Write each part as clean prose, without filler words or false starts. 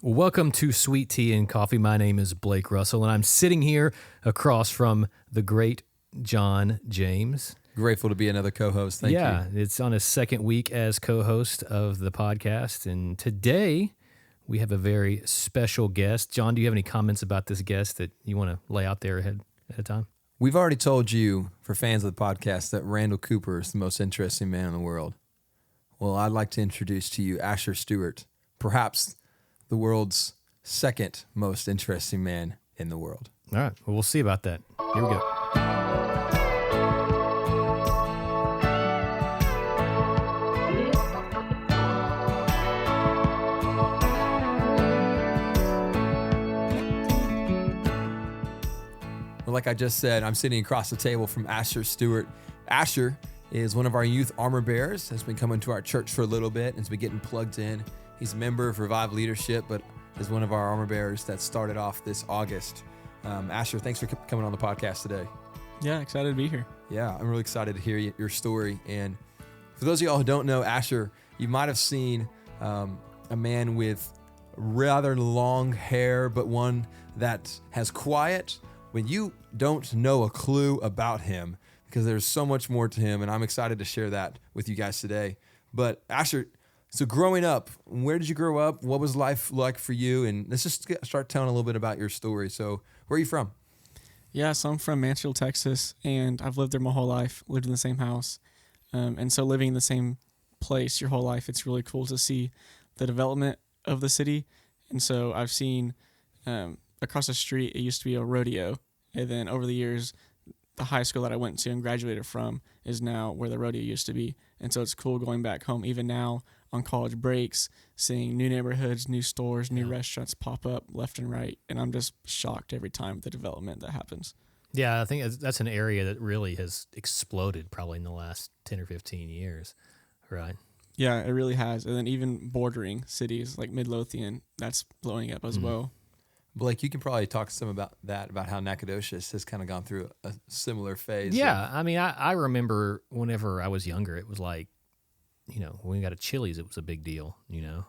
Welcome to Sweet Tea and Coffee. My name is Blake Russell, and I'm sitting here across from the great John James. Grateful to be another co-host. Thank you. Yeah, it's on his second week as co-host of the podcast, and today we have a very special guest. John, do you have any comments about this guest that you want to lay out there ahead of time? We've already told you, for fans of the podcast, that Randall Cooper is the most interesting man in the world. Well, I'd like to introduce to you Asher Stuart, perhaps the world's second most interesting man in the world. All right, well, we'll see about that. Here we go. Well, like I just said, I'm sitting across the table from Asher Stuart. Asher is one of our youth armor bearers, has been coming to our church for a little bit and has been getting plugged in. He's a member of Revive Leadership, but is one of our armor bearers that started off this August. Asher, thanks for coming on the podcast today. Yeah, excited to be here. Yeah, I'm really excited to hear your story. And for those of y'all who don't know Asher, you might have seen a man with rather long hair, but one that has quiet when you don't know a clue about him, because there's so much more to him, and I'm excited to share that with you guys today. But Asher, so growing up, where did you grow up? What was life like for you? And let's just start telling a little bit about your story. So where are you from? Yeah, so I'm from Mansfield, Texas, and I've lived there my whole life, lived in the same house. And so living in the same place your whole life, it's really cool to see the development of the city. And so I've seen across the street, it used to be a rodeo. And then over the years, the high school that I went to and graduated from is now where the rodeo used to be. And so it's cool going back home, even now on college breaks, seeing new neighborhoods, new stores, new restaurants pop up left and right. And I'm just shocked every time the development that happens. Yeah, I think that's an area that really has exploded probably in the last 10 or 15 years, right? Yeah, it really has. And then even bordering cities like Midlothian, that's blowing up as well. Blake, you can probably talk some about that, about how Nacogdoches has kind of gone through a similar phase. Yeah, I mean, I remember whenever I was younger, it was like, when we got a Chili's, it was a big deal.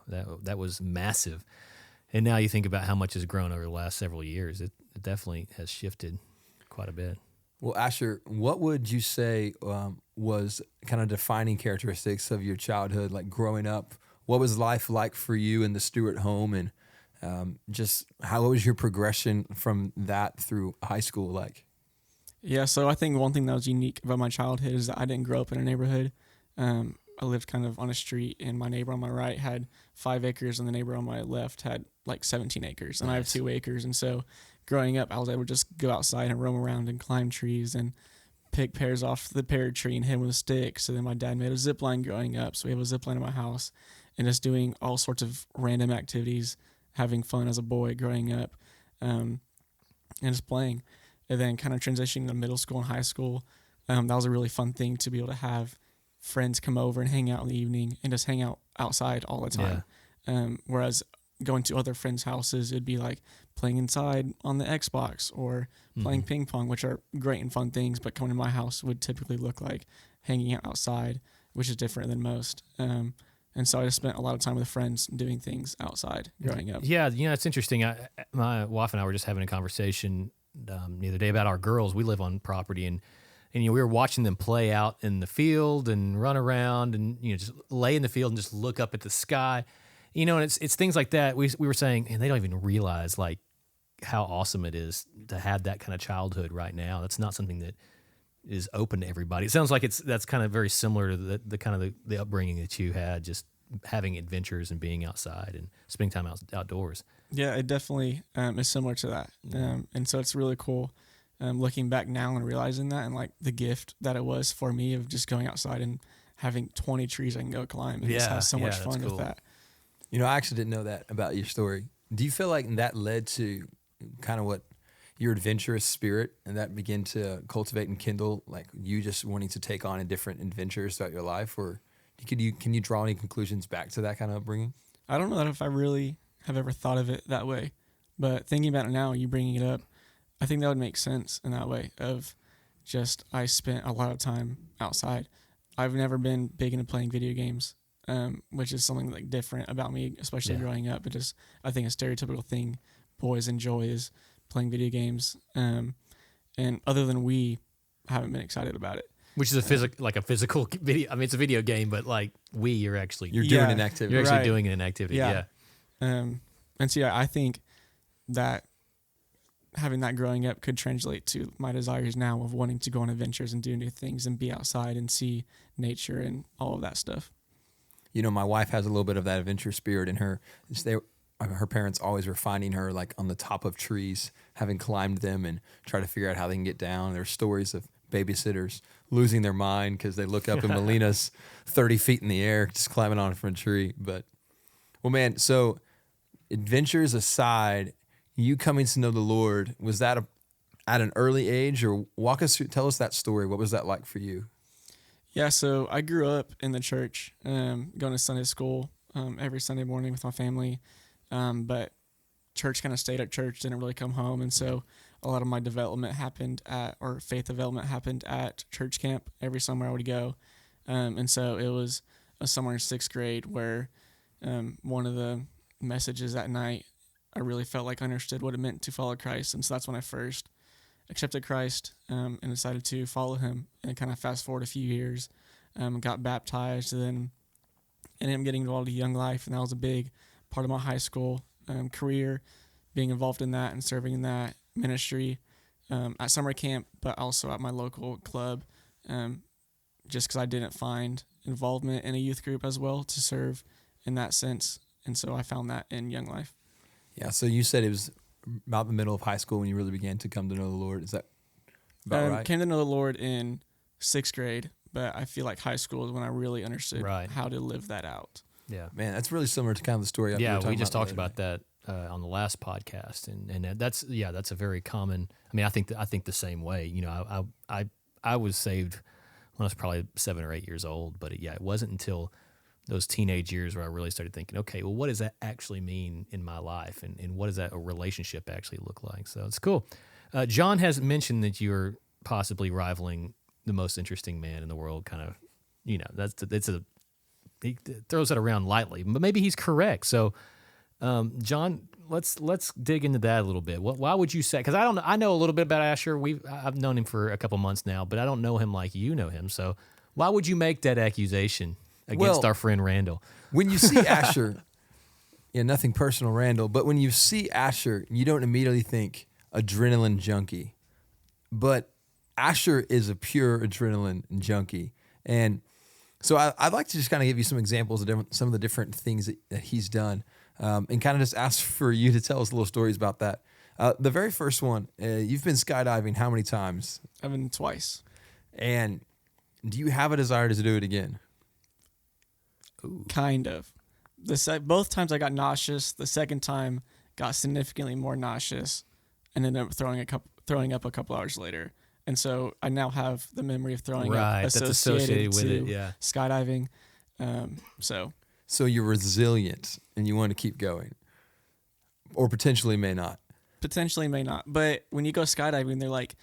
That was massive. And now you think about how much has grown over the last several years. It definitely has shifted quite a bit. Well, Asher, what would you say was kind of defining characteristics of your childhood, like growing up? What was life like for you in the Stuart home, and just how was your progression from that through high school like? Yeah, so I think one thing that was unique about my childhood is that I didn't grow up in a neighborhood. I lived kind of on a street, and my neighbor on my right had 5 acres, and the neighbor on my left had like 17 acres, and I have 2 acres. And so growing up, I was able to just go outside and roam around and climb trees and pick pears off the pear tree and hit them with sticks. So then my dad made a zip line growing up, so we have a zip line in my house, and just doing all sorts of random activities, having fun as a boy growing up, and just playing. And then kind of transitioning to middle school and high school, that was a really fun thing to be able to have friends come over and hang out in the evening and just hang out outside all the time. Whereas going to other friends' houses, it'd be like playing inside on the Xbox or playing ping pong, which are great and fun things, but coming to my house would typically look like hanging out outside, which is different than most. And so I just spent a lot of time with friends doing things outside growing up. Yeah, it's interesting. My wife and I were just having a conversation the other day about our girls. We live on property, and we were watching them play out in the field and run around and just lay in the field and just look up at the sky. And it's things like that. We were saying, and they don't even realize like how awesome it is to have that kind of childhood right now. That's not something that is open to everybody. It sounds like that's kind of very similar to the kind of the upbringing that you had, just having adventures and being outside and spending time outdoors. Yeah, it definitely is similar to that. And so it's really cool looking back now and realizing that, and like the gift that it was for me of just going outside and having 20 trees I can go climb and just have so much fun with that. I actually didn't know that about your story. Do you feel like that led to kind of what your adventurous spirit, and that began to cultivate and kindle like you just wanting to take on different adventures throughout your life? Or can you draw any conclusions back to that kind of upbringing? I don't know that if I really have ever thought of it that way, but thinking about it now, you bringing it up, I think that would make sense in that way of just I spent a lot of time outside. I've never been big into playing video games. which is something like different about me, especially Yeah. growing up. It is, I think, a stereotypical thing boys enjoy is playing video games. And other than Wii, I haven't been excited about it. Which is a physical video. I mean, it's a video game, but like Wii, you're doing Yeah. an activity. You're actually Right. doing an activity. Yeah. Yeah. And so, I think that having that growing up could translate to my desires now of wanting to go on adventures and do new things and be outside and see nature and all of that stuff. You know, my wife has a little bit of that adventure spirit in her. Her parents always were finding her like on the top of trees, having climbed them and try to figure out how they can get down. There's stories of babysitters losing their mind because they look up and Melina's 30 feet in the air just climbing on from a tree. But, well, man, so adventures aside, you coming to know the Lord, was that at an early age, or walk us through, tell us that story. What was that like for you? Yeah, so I grew up in the church, going to Sunday school every Sunday morning with my family, but church kind of stayed at church, didn't really come home, and so a lot of my faith development happened at church camp. Every summer I would go, and so it was a summer in 6th grade where one of the messages that night, I really felt like I understood what it meant to follow Christ, and so that's when I first accepted Christ and decided to follow him. And kind of fast forward a few years, got baptized, and then ended up getting involved in Young Life, and that was a big part of my high school career, being involved in that and serving in that ministry at summer camp, but also at my local club, just because I didn't find involvement in a youth group as well to serve in that sense, and so I found that in Young Life. Yeah, so you said it was about the middle of high school when you really began to come to know the Lord. Is that about right? Came to know the Lord in 6th grade, but I feel like high school is when I really understood how to live that out. Yeah. Man, that's really similar to kind of the story. We just talked about that on the last podcast, and that's a very common. I mean, I think the same way. You know, I was saved when I was probably 7 or 8 years old, but it wasn't until those teenage years where I really started thinking, okay, well, what does that actually mean in my life, and what does that a relationship actually look like? So it's cool. John has mentioned that you're possibly rivaling the most interesting man in the world. Kind of, you know, he throws that around lightly, but maybe he's correct. So, John, let's dig into that a little bit. Why would you say? Because I know a little bit about Asher. I've known him for a couple months now, but I don't know him like you know him. So, why would you make that accusation against our friend Randall? When you see Asher, nothing personal, Randall, but when you see Asher, you don't immediately think adrenaline junkie, but Asher is a pure adrenaline junkie. And so I'd like to just kind of give you some examples of some of the different things that he's done, and kind of just ask for you to tell us little stories about that. The very first one, you've been skydiving how many times? I've been twice. And do you have a desire to do it again? Ooh. Kind of. Both times I got nauseous. The second time got significantly more nauseous, and ended up throwing up a couple hours later. And so I now have the memory of throwing up associated with it. Yeah, skydiving. So you're resilient and you want to keep going, or potentially may not. Potentially may not. But when you go skydiving, they're like,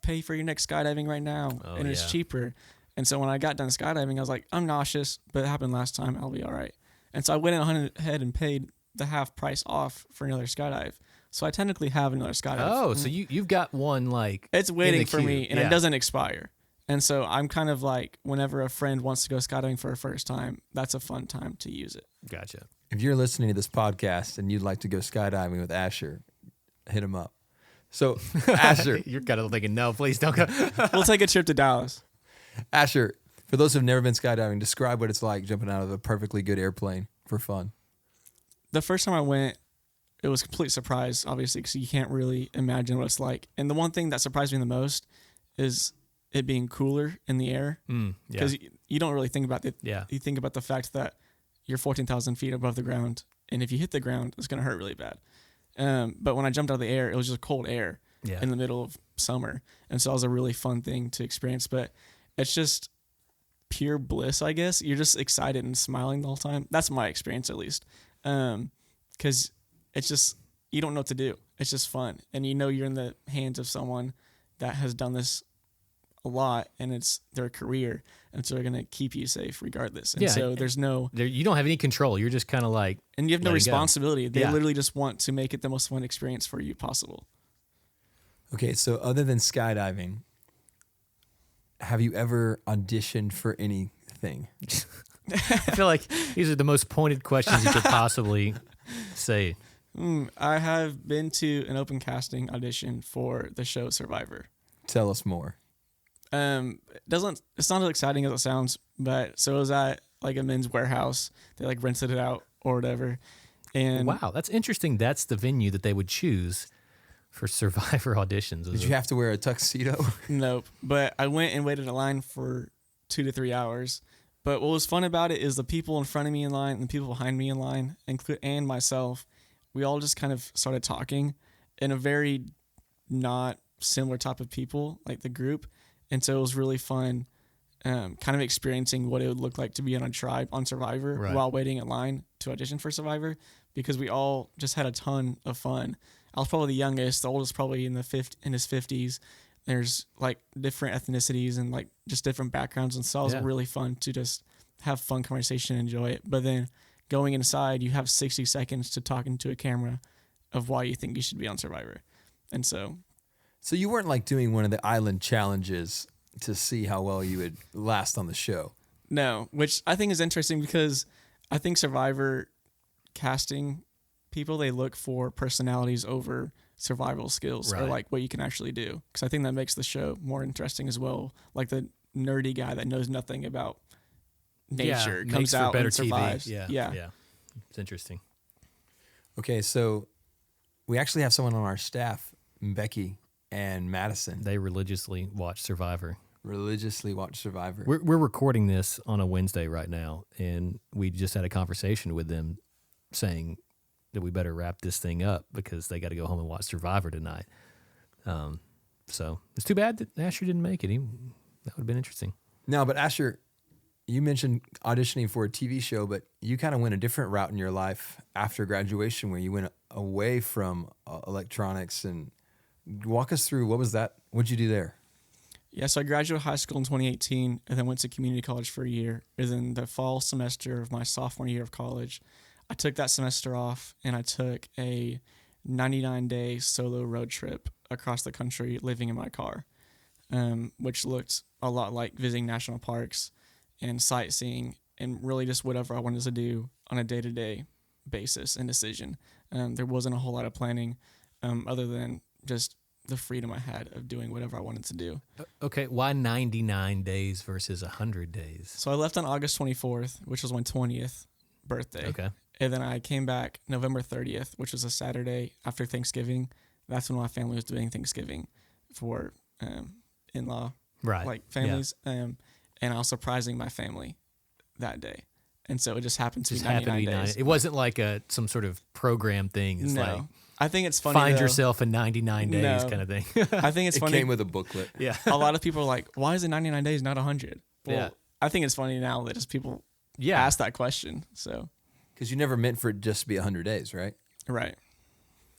pay for your next skydiving right now, and it's cheaper. And so when I got done skydiving, I was like, I'm nauseous, but it happened last time. I'll be all right. And so I went ahead and paid the half price off for another skydive. So I technically have another skydive. Oh, so you've got one like it's waiting for me, and it doesn't expire. And so I'm kind of like, whenever a friend wants to go skydiving for a first time, that's a fun time to use it. Gotcha. If you're listening to this podcast and you'd like to go skydiving with Asher, hit him up. So Asher, you're kind of thinking, no, please don't go. We'll take a trip to Dallas. Asher, for those who've never been skydiving, describe what it's like jumping out of a perfectly good airplane for fun. The first time I went, it was a complete surprise, obviously, because you can't really imagine what it's like. And the one thing that surprised me the most is it being cooler in the air. Because you don't really think about it. Yeah. You think about the fact that you're 14,000 feet above the ground, and if you hit the ground, it's going to hurt really bad. But when I jumped out of the air, it was just cold air in the middle of summer. And so it was a really fun thing to experience. But it's just pure bliss, I guess. You're just excited and smiling the whole time. That's my experience, at least. Because it's just, you don't know what to do. It's just fun. And you know you're in the hands of someone that has done this a lot, and it's their career, and so they're going to keep you safe regardless. And Yeah, so there's no, you don't have any control. You're just kind of like, and you have no letting go. responsibility. They Yeah. literally just want to make it the most fun experience for you possible. Okay, so other than skydiving, have you ever auditioned for anything? I feel like these are the most pointed questions you could possibly say. I have been to an open casting audition for the show Survivor. Tell us more. It's not as exciting as it sounds, but so it was at like a men's warehouse. They like rented it out or whatever. And Wow, that's interesting. That's the venue that they would choose for Survivor auditions. Did you have to wear a tuxedo? nope. But I went and waited in line for 2 to 3 hours. But what was fun about it is the people in front of me in line and the people behind me in line, and myself, we all just kind of started talking in a very not similar type of people, like the group. And so it was really fun kind of experiencing what it would look like to be on a tribe on Survivor Right. while waiting in line to audition for Survivor, because we all just had a ton of fun. I was probably the youngest, the oldest probably in his 50s. There's like different ethnicities and like just different backgrounds, and so it was Yeah. really fun to just have fun conversation and enjoy it. But then going inside, you have 60 seconds to talk into a camera of why you think you should be on Survivor. And so So you weren't like doing one of the island challenges to see how well you would last on the show. no, which I think is interesting because I think Survivor casting people, they look for personalities over survival skills or Right. like what you can actually do. Because I think that makes the show more interesting as well. Like the nerdy guy that knows nothing about nature makes comes for out better and survives. TV. Yeah. It's interesting. Okay, so we actually have someone on our staff, Becky and Madison, They religiously watch Survivor. religiously watch Survivor. We're recording this on a Wednesday right now, and we just had a conversation with them saying that we better wrap this thing up because they got to go home and watch Survivor tonight. So it's too bad that Asher didn't make it. That would have been interesting. No, but Asher, you mentioned auditioning for a TV show, but you kind of went a different route in your life after graduation where you went away from electronics. And walk us through, what was that? What'd you do there? Yeah, so I graduated high school in 2018 and then went to community college for a year. And then the fall semester of my sophomore year of college, I took that semester off and I took a 99-day solo road trip across the country living in my car, which looked a lot like visiting national parks and sightseeing and really just whatever I wanted to do on a day-to-day basis and decision. There wasn't a whole lot of planning other than just the freedom I had of doing whatever I wanted to do. Okay, why 99 days versus 100 days? So I left on August 24th, which was my 20th birthday. Okay. And then I came back November 30th, which was a Saturday after Thanksgiving. That's when my family was doing Thanksgiving for in-law Right. like families. And I was surprising my family that day. And so it just happened to Just be happened to 99 be days. It wasn't like some sort of program thing. It's No. like I think it's funny. find though. yourself in 99 days No. kind of thing. I think it's It funny. came with a booklet. Yeah. A lot of people are like, why is it 99 days, not 100? Well, Yeah. I think it's funny now that just people Yeah. ask that question. So, Because you never meant for it just to be 100 days, right? right.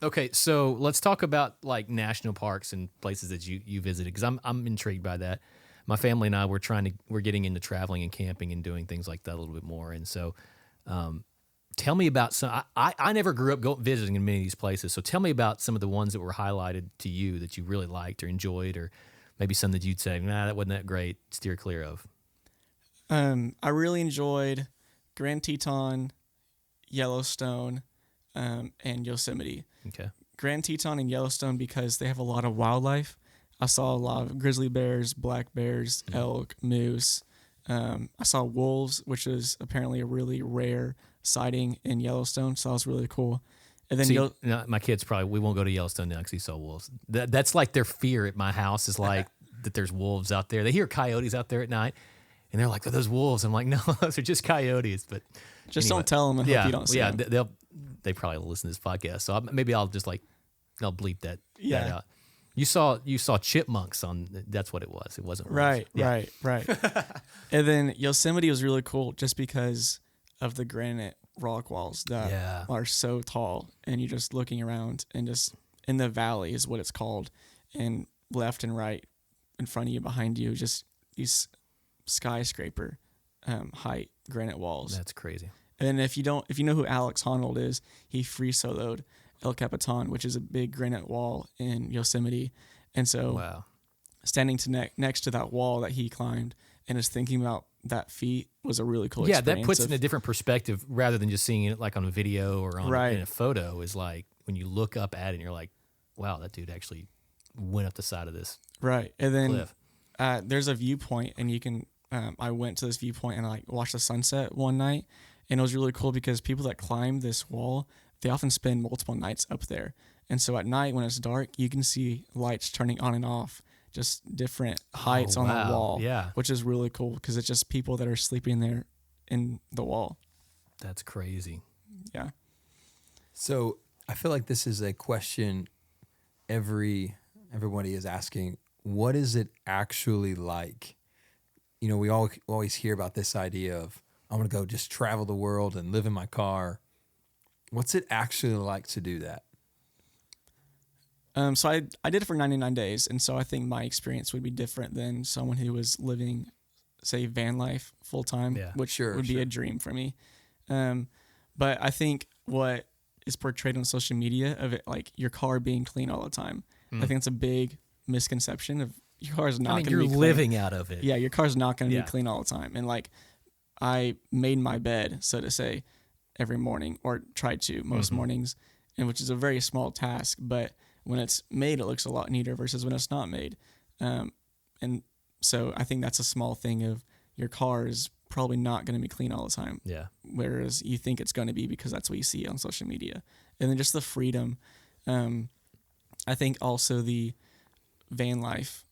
Okay, so let's talk about like national parks and places that you visited because I'm intrigued by that. My family and I we're getting into traveling and camping and doing things like that a little bit more. And so, tell me about some. I never grew up visiting in many of these places. So tell me about some of the ones that were highlighted to you that you really liked or enjoyed, or maybe some that you'd say, nah, that wasn't that great. Steer clear of. I really enjoyed Grand Teton, Yellowstone, and Yosemite. Okay. Grand Teton and Yellowstone because they have a lot of wildlife. I saw a lot of grizzly bears, black bears, elk, moose. I saw wolves, which is apparently a really rare sighting in Yellowstone, so that was really cool. And then See, no, my kids we won't go to Yellowstone now because he saw wolves. That's like their fear at my house is like that there's wolves out there. They hear coyotes out there at night, and they're like, "Oh, those wolves." I'm like, "No, those are just coyotes." But just anyway. don't tell them and hope you don't see them. They probably listen to this podcast, so maybe I'll just I'll bleep that Yeah. out. You saw chipmunks on. That's what it was. It wasn't wolves. Yeah. Right. And then Yosemite was really cool just because of the granite rock walls that Yeah. are so tall, and you're just looking around and just in the valley is what it's called, and left and right in front of you, behind you, just these skyscraper height granite walls. That's crazy. And if you know who Alex Honnold is, he free soloed El Capitan, which is a big granite wall in Yosemite. And so Wow. standing next to that wall that he climbed and is thinking about that feat was a really cool Yeah, experience. that puts it in a different perspective rather than just seeing it like on a video or on Right. in a photo. Is like when you look up at it and you're like, wow, that dude actually went up the side of this Right. And then cliff. there's a viewpoint, and you can I went to this viewpoint and I watched the sunset one night, and it was really cool because people that climb this wall, they often spend multiple nights up there. And so at night when it's dark, you can see lights turning on and off, just different heights on the wow. wall, Yeah. which is really cool because it's just people that are sleeping there in the wall. That's crazy. Yeah. So I feel like this is a question everybody is asking. What is it actually like? You know, we always hear about this idea of, I'm going to go just travel the world and live in my car. What's it actually like to do that? So I did it for 99 days, and so I think my experience would be different than someone who was living, say, van life full time, Yeah. which Sure, would be sure. a dream for me. But I think what is portrayed on social media of it, like your car being clean all the time, I think it's a big misconception of your car is not I mean, going to you're be clean. living out of it. Yeah, your car's not going to Yeah. be clean all the time. And like, I made my bed, so to say, every morning, or tried to most mornings, and which is a very small task. But when it's made, it looks a lot neater versus when it's not made. And so I think that's a small thing of your car is probably not going to be clean all the time, Yeah. whereas you think it's going to be because that's what you see on social media. And then just the freedom. I think also the van life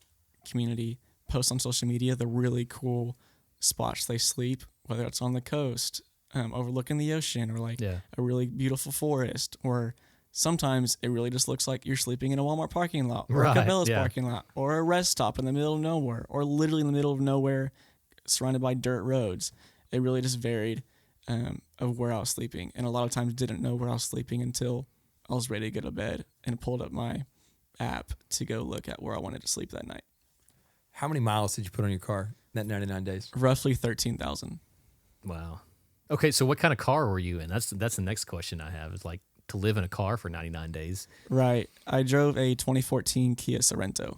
community posts on social media the really cool spots they sleep, whether it's on the coast, overlooking the ocean, or like Yeah. a really beautiful forest, or sometimes it really just looks like you're sleeping in a Walmart parking lot or Right, a Cabela's yeah. parking lot or a rest stop in the middle of nowhere, or literally in the middle of nowhere surrounded by dirt roads. It really just varied of where I was sleeping, and a lot of times didn't know where I was sleeping until I was ready to go to bed and pulled up my app to go look at where I wanted to sleep that night. How many miles did you put on your car that 99 days? Roughly 13,000. Wow. Okay, so what kind of car were you in? That's the next question I have. Is like to live in a car for 99 days. Right. I drove a 2014 Kia Sorento.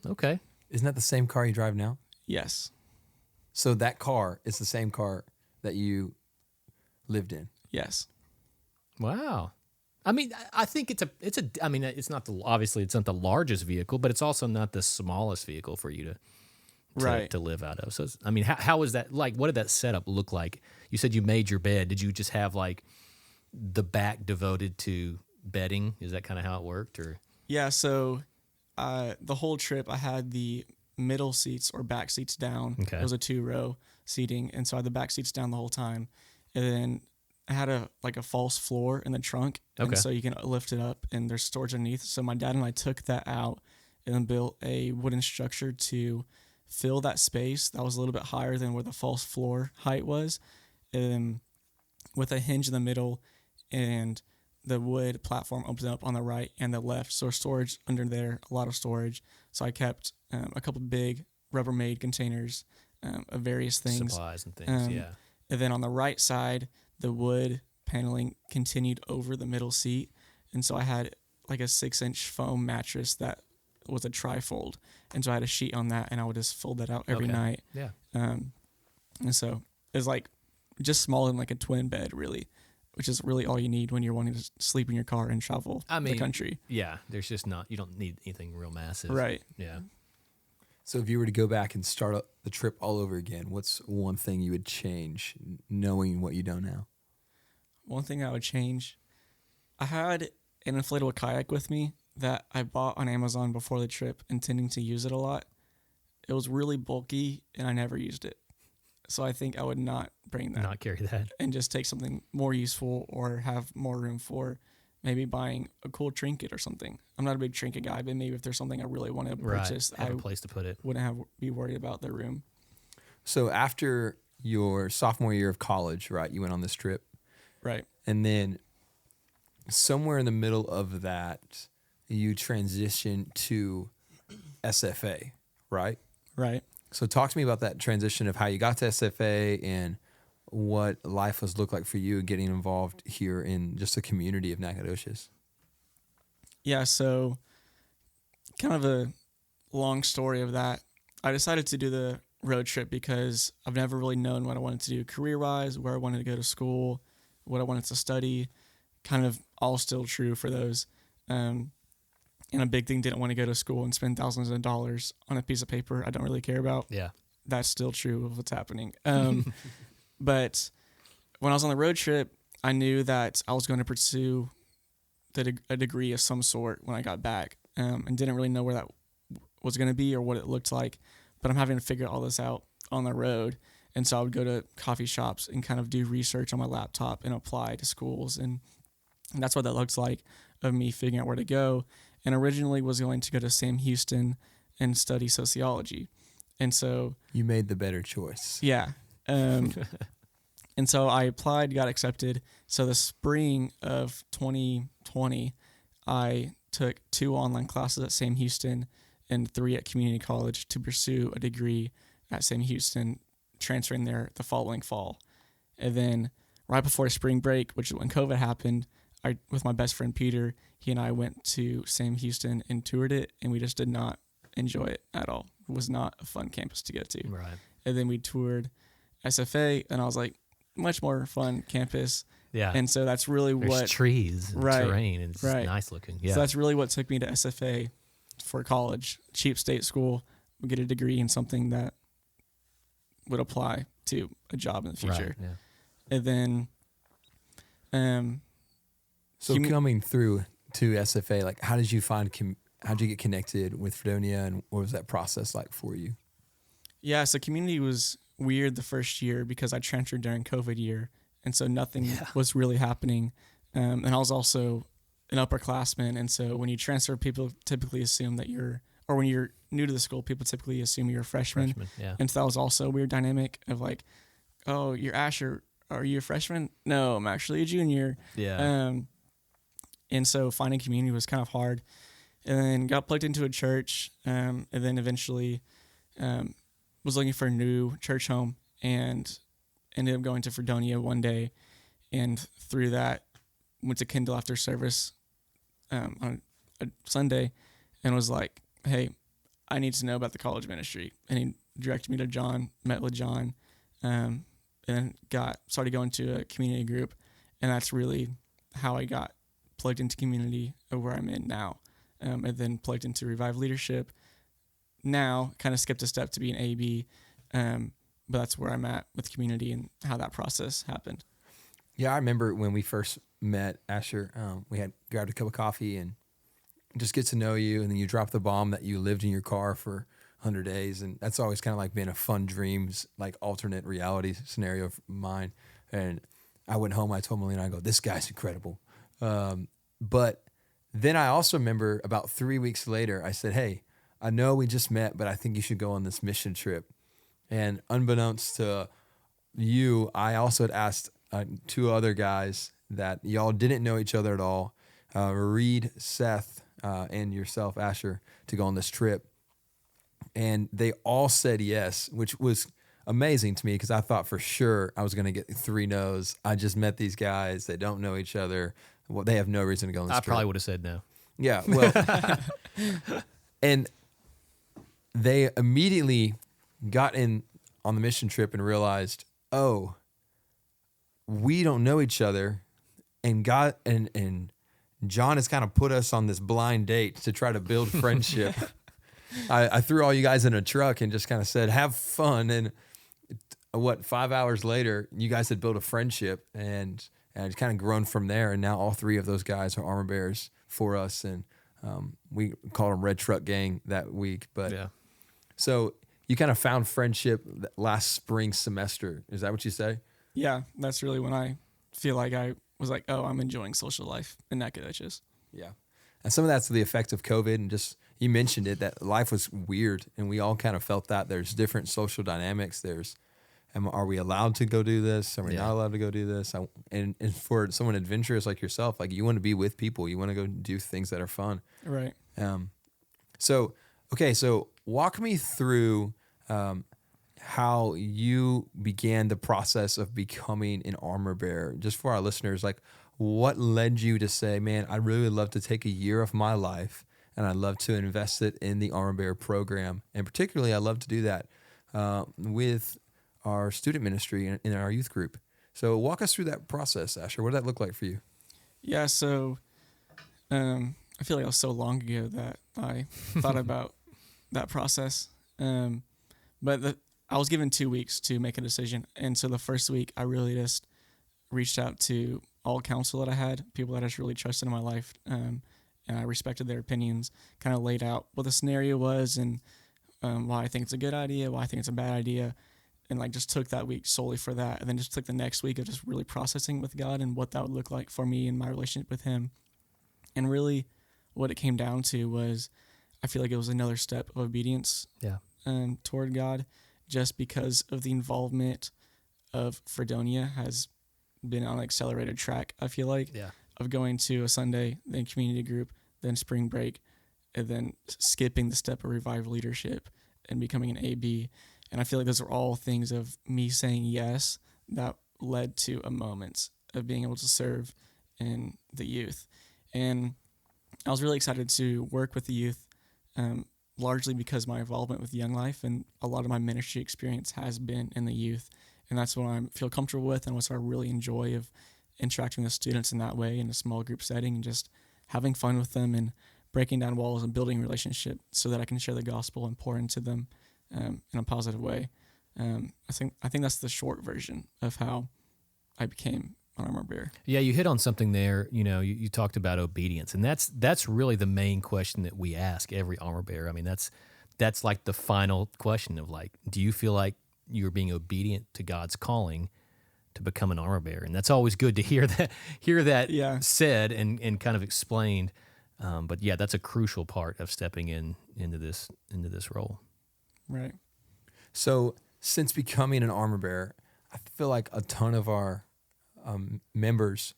Okay. Isn't that the same car you drive now? Yes. So that car is the same car that you lived in. Yes. Wow. I mean, I think I mean, it's not obviously it's not the largest vehicle, but it's also not the smallest vehicle for you to Right. to live out of. So, I mean, how was that like? What did that setup look like? You said you made your bed. Did you just have like the back devoted to bedding? Is that kind of how it worked, or? Yeah. So the whole trip, I had the middle seats or back seats down. Okay. It was a 2-row seating, and so I had the back seats down the whole time. And then I had a false floor in the trunk, Okay. and so you can lift it up, and there's storage underneath. So my dad and I took that out and then built a wooden structure to fill that space that was a little bit higher than where the false floor height was, and with a hinge in the middle, and the wood platform opens up on the right and the left. So storage under there, a lot of storage. So I kept a couple big Rubbermaid containers of various things. Supplies and things, Um, yeah. And then on the right side, the wood paneling continued over the middle seat. And so I had like a 6-inch foam mattress that was a trifold. And so I had a sheet on that, and I would just fold that out every Okay. night. Yeah. And so it was like just smaller than like a twin bed, really, which is really all you need when you're wanting to sleep in your car and travel the country. Yeah, there's just not, you don't need anything real massive. Right. Yeah. So if you were to go back and start up the trip all over again, what's one thing you would change knowing what you know now? One thing I would change, I had an inflatable kayak with me that I bought on Amazon before the trip, intending to use it a lot. It was really bulky, and I never used it. So I think I would not bring that Not carry that. and just take something more useful or have more room for maybe buying a cool trinket or something. I'm not a big trinket guy, but maybe if there's something I really want to purchase, Right. Have I a place to put it. wouldn't be worried about the room. So after your sophomore year of college, right, you went on this trip, Right. and then somewhere in the middle of that, you transitioned to SFA. right? Right. So talk to me about that transition of how you got to SFA and what life was look like for you getting involved here in just the community of Nacogdoches. Yeah, so kind of a long story of that. I decided to do the road trip because I've never really known what I wanted to do career-wise, where I wanted to go to school, what I wanted to study, kind of all still true for those. And a big thing, didn't want to go to school and spend thousands of dollars on a piece of paper I don't really care about. Yeah. That's still true of what's happening. But when I was on the road trip, I knew that I was going to pursue a degree of some sort when I got back, and didn't really know where that was going to be or what it looked like. But I'm having to figure all this out on the road. And so I would go to coffee shops and kind of do research on my laptop and apply to schools. And that's what that looks like, of me figuring out where to go. And originally was going to go to Sam Houston and study sociology. And so You made the better choice. yeah. And so I applied, got accepted. So the spring of 2020, I took 2 online classes at Sam Houston and 3 at community college to pursue a degree at Sam Houston, transferring there the following fall. And then right before spring break, which is when COVID happened, I, with my best friend Peter, he and I went to Sam Houston and toured it, and we just did not enjoy it at all. It was not a fun campus to get to. Right. And then we toured SFA, and I was like, much more fun campus. Yeah. And so that's really There's what trees and right, terrain, and it's right. nice looking. Yeah. So that's really what took me to SFA for college. Cheap state school, get a degree in something that would apply to a job in the future. Right, yeah. And then, So coming through to SFA, like how did you how'd you get connected with Fredonia, and what was that process like for you? yeah, so community was weird the first year because I transferred during COVID year. And so nothing was really happening. And I was also an upperclassman. And so when you transfer, people typically assume that or when you're new to the school, people typically assume you're a freshman. Yeah. And so that was also a weird dynamic of like, oh, you're Asher. Are you a freshman? No, I'm actually a junior. Yeah. And so finding community was kind of hard. And then got plugged into a church. And then eventually was looking for a new church home and ended up going to Fredonia one day. And through that, went to Kindle after service on a Sunday and was like, hey, I need to know about the college ministry. And he directed me to John, met with John, and started going to a community group. And that's really how I got plugged into community of where I'm in now. And then plugged into Revive Leadership. Now, kind of skipped a step to be an AB, but that's where I'm at with community and how that process happened. Yeah, I remember when we first met, Asher, we had grabbed a cup of coffee and just get to know you, and then you drop the bomb that you lived in your car for 100 days, and that's always kind of like being a fun dreams, like alternate reality scenario of mine. And I went home, I told Melina, I go, this guy's incredible. But then I also remember about 3 weeks later, I said, hey, I know we just met, but I think you should go on this mission trip. And unbeknownst to you, I also had asked 2 other guys that y'all didn't know each other at all, Reed, Seth, and yourself, Asher, to go on this trip. And they all said yes, which was amazing to me because I thought for sure I was going to get 3 no's. I just met these guys. They don't know each other. Well, they have no reason to go on this trip. I probably would have said no. Yeah, well, and they immediately got in on the mission trip and realized, oh, we don't know each other, and God and John has kind of put us on this blind date to try to build friendship. I threw all you guys in a truck and just kind of said, have fun. And 5 hours later, you guys had built a friendship, and it's kind of grown from there. And now all 3 of those guys are armor bearers for us. And we called them Red Truck Gang that week. But Yeah. So you kind of found friendship last spring semester. Is that what you say? Yeah, that's really when I feel like I was like, oh, I'm enjoying social life in Nacogdoches. Yeah. And some of that's the effect of COVID, and just, you mentioned it, that life was weird, and we all kind of felt that. There's different social dynamics. Are we allowed to go do this? Are we not allowed to go do this? And for someone adventurous like yourself, like, you want to be with people. You want to go do things that are fun. Right. So walk me through how you began the process of becoming an armor bearer. Just for our listeners, like what led you to say, man, I'd really love to take a year of my life and I'd love to invest it in the armor bearer program. And particularly, I love to do that with our student ministry in our youth group. So walk us through that process, Asher. What did that look like for you? Yeah, so I feel like it was so long ago that I thought about that process. But I was given 2 weeks to make a decision. And so the first week, I really just reached out to all counsel that I had, people that I just really trusted in my life, and I respected their opinions, kind of laid out what the scenario was and why I think it's a good idea, why I think it's a bad idea, and like just took that week solely for that, and then just took the next week of just really processing with God and what that would look like for me and my relationship with Him. And really what it came down to was I feel like it was another step of obedience toward God, just because of the involvement of Fredonia has been on an accelerated track, I feel like, of going to a Sunday, then community group, then spring break, and then skipping the step of revival leadership and becoming an AB. And I feel like those are all things of me saying yes that led to a moment of being able to serve in the youth. And I was really excited to work with the youth, largely because my involvement with Young Life and a lot of my ministry experience has been in the youth. And that's what I feel comfortable with and what I really enjoy of interacting with students in that way in a small group setting and just having fun with them and breaking down walls and building relationship so that I can share the gospel and pour into them in a positive way. I think that's the short version of how I became an armor bearer. Yeah, you hit on something there. You talked about obedience, and that's really the main question that we ask every armor bearer. I mean, that's like the final question of like, do you feel like you're being obedient to God's calling to become an armor bearer? And that's always good to hear that said and kind of explained. But yeah, that's a crucial part of stepping into this role. Right. So since becoming an armor bearer, I feel like a ton of our members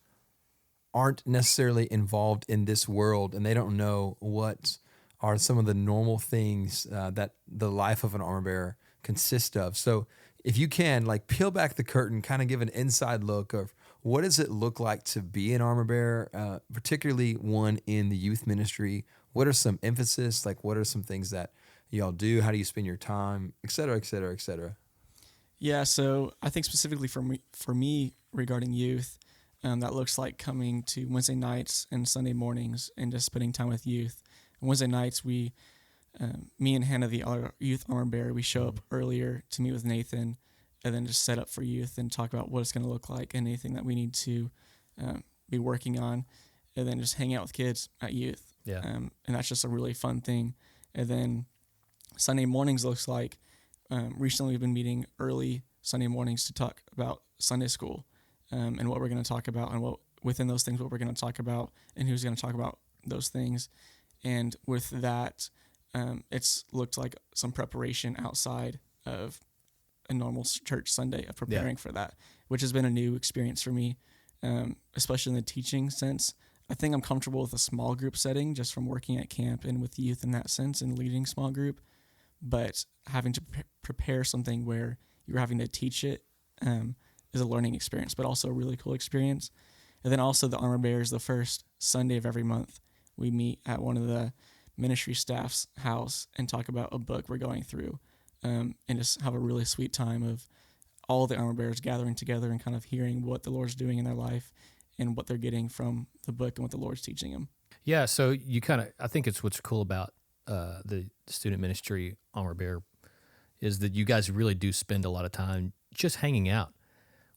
aren't necessarily involved in this world, and they don't know what are some of the normal things that the life of an armor bearer consists of. So if you can, like, peel back the curtain, kind of give an inside look of what does it look like to be an armor bearer, particularly one in the youth ministry. What are some emphasis? Like, what are some things that y'all do? How do you spend your time, et cetera, et cetera, et cetera? Yeah, so I think specifically for me regarding youth, that looks like coming to Wednesday nights and Sunday mornings and just spending time with youth. On Wednesday nights, me and Hannah, the youth armor bearer, we show up earlier to meet with Nathan and then just set up for youth and talk about what it's going to look like and anything that we need to be working on, and then just hang out with kids at youth. Yeah. And that's just a really fun thing. And then Sunday mornings looks like, recently we've been meeting early Sunday mornings to talk about Sunday school and what we're going to talk about and what within those things, what we're going to talk about and who's going to talk about those things. And with that, it's looked like some preparation outside of a normal church Sunday of preparing for that, which has been a new experience for me, especially in the teaching sense. I think I'm comfortable with a small group setting just from working at camp and with youth in that sense and leading small group, but having to prepare something where you're having to teach it is a learning experience, but also a really cool experience. And then also the armor bearers, the first Sunday of every month, we meet at one of the ministry staff's house and talk about a book we're going through, and just have a really sweet time of all the armor bearers gathering together and kind of hearing what the Lord's doing in their life and what they're getting from the book and what the Lord's teaching them. Yeah, so I think it's what's cool about the student ministry armor bearer is that you guys really do spend a lot of time just hanging out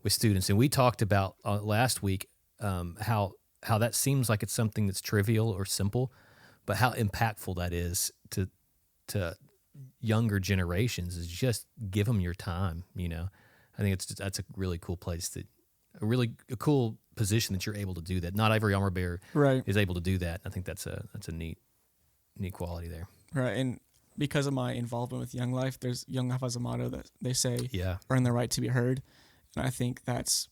with students. And we talked about last week how that seems like it's something that's trivial or simple, but how impactful that is to younger generations is just give them your time. I think that's a really cool place a cool position that you're able to do that. Not every armor bearer is able to do that. I think that's a neat quality there. Right. And because of my involvement with Young Life, Young Life has a motto that they say, earn the right to be heard. And I think that's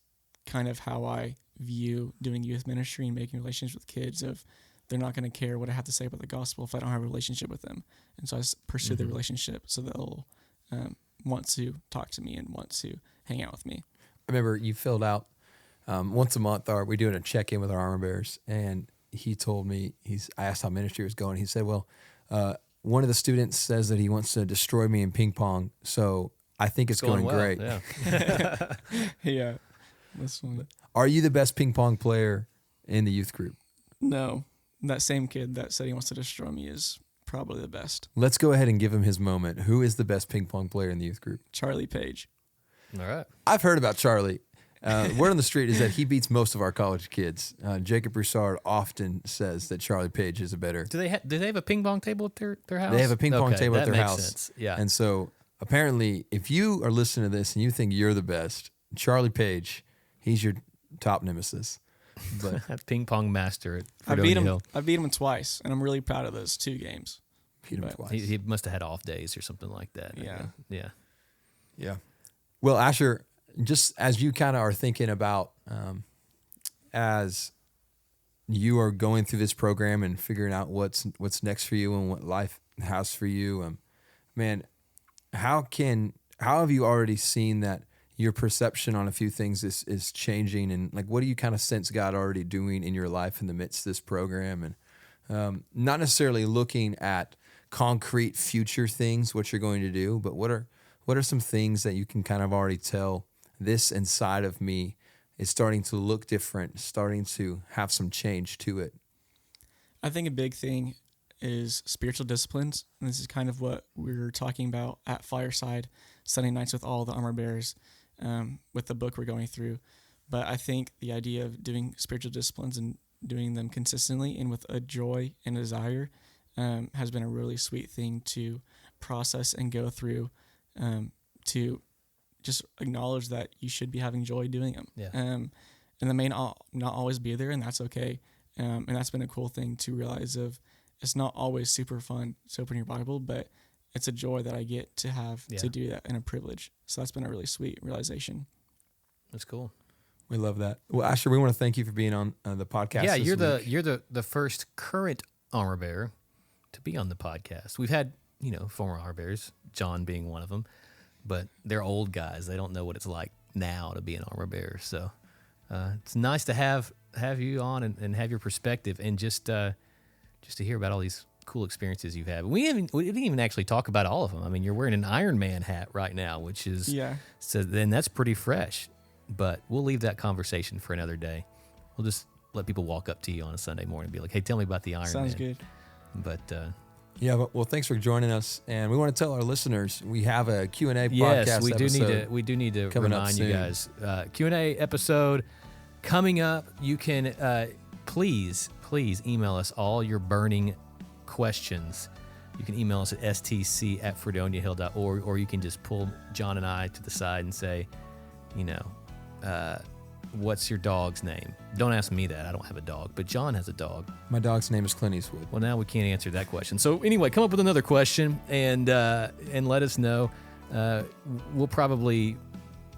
kind of how I view doing youth ministry and making relationships with kids of they're not going to care what I have to say about the gospel if I don't have a relationship with them. And so I pursue the relationship so they'll want to talk to me and want to hang out with me. I remember you filled out once a month, we're doing a check-in with our armor bearers, and he told me, I asked how ministry was going. He said, well, one of the students says that he wants to destroy me in ping pong, so I think it's going well, great. Yeah. Yeah. That's funny. Are you the best ping pong player in the youth group? No, that same kid that said he wants to destroy me is probably the best. Let's go ahead and give him his moment. Who is the best ping pong player in the youth group? Charlie Page. All right. I've heard about Charlie. Word on the street is that he beats most of our college kids. Jacob Broussard often says that Charlie Page is a better. Do they have a ping pong table at their house? They have a ping pong table at that their makes house. Sense. Yeah. And so apparently, if you are listening to this and you think you're the best, Charlie Page, he's your top nemesis. But ping pong master at I Fredonia Hill. beat him twice, and I'm really proud of those 2 games. beat him But twice. He must have had off days or something like that. Yeah. Yeah. Yeah. Well, Asher, just as you kind of are thinking about as you are going through this program and figuring out what's next for you and what life has for you, man, how have you already seen that your perception on a few things is changing, and like what do you kind of sense God already doing in your life in the midst of this program, and not necessarily looking at concrete future things, what you're going to do, but what are some things that you can kind of already tell this inside of me is starting to look different, starting to have some change to it? I think a big thing is spiritual disciplines. And this is kind of what we were talking about at Fireside Sunday nights with all the armor bearers, with the book we're going through. But I think the idea of doing spiritual disciplines and doing them consistently and with a joy and a desire has been a really sweet thing to process and go through, to just acknowledge that you should be having joy doing them. Yeah. And they may not always be there, and that's okay. And that's been a cool thing to realize of it's not always super fun to open your Bible, but it's a joy that I get to have to do that, and a privilege. So that's been a really sweet realization. That's cool. We love that. Well, Asher, we want to thank you for being on the podcast. Yeah, this you're week. the first current armor bearer to be on the podcast. We've had, former armor bearers, John being one of them, but they're old guys. They don't know what it's like now to be an armor bearer. So it's nice to have you on and have your perspective, and just to hear about all these cool experiences you've had. We didn't even actually talk about all of them. I mean, you're wearing an Iron Man hat right now, which is so then that's pretty fresh. But we'll leave that conversation for another day. We'll just let people walk up to you on a Sunday morning and be like, "Hey, tell me about the Iron Man." Sounds good. But well, thanks for joining us, and we want to tell our listeners we have a Q&A podcast. yes, we episode do need to coming up remind you soon. guys. Q&A episode coming up. You can please email us all your burning questions. You can email us at stc@fredoniahill.org, or you can just pull John and I to the side and say, what's your dog's name? Don't ask me that. I don't have a dog, but John has a dog. My dog's name is Clint Eastwood. Well, now we can't answer that question. So anyway, come up with another question and let us know. We'll probably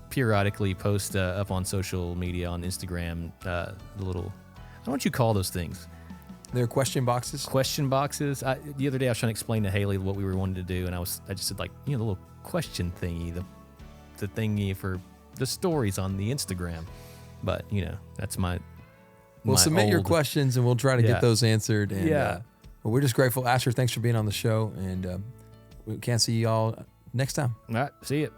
periodically post up on social media, on Instagram, the little, I don't know what you call those things. They're question boxes. Question boxes. The other day I was trying to explain to Haley what we were wanting to do, and I just said, like, the little question thingy, the thingy for the stories on the Instagram. But that's my. We'll submit your questions, and we'll try to get those answered. And, Yeah. Well, we're just grateful. Asher, thanks for being on the show, and we can't see you all next time. All right. See you.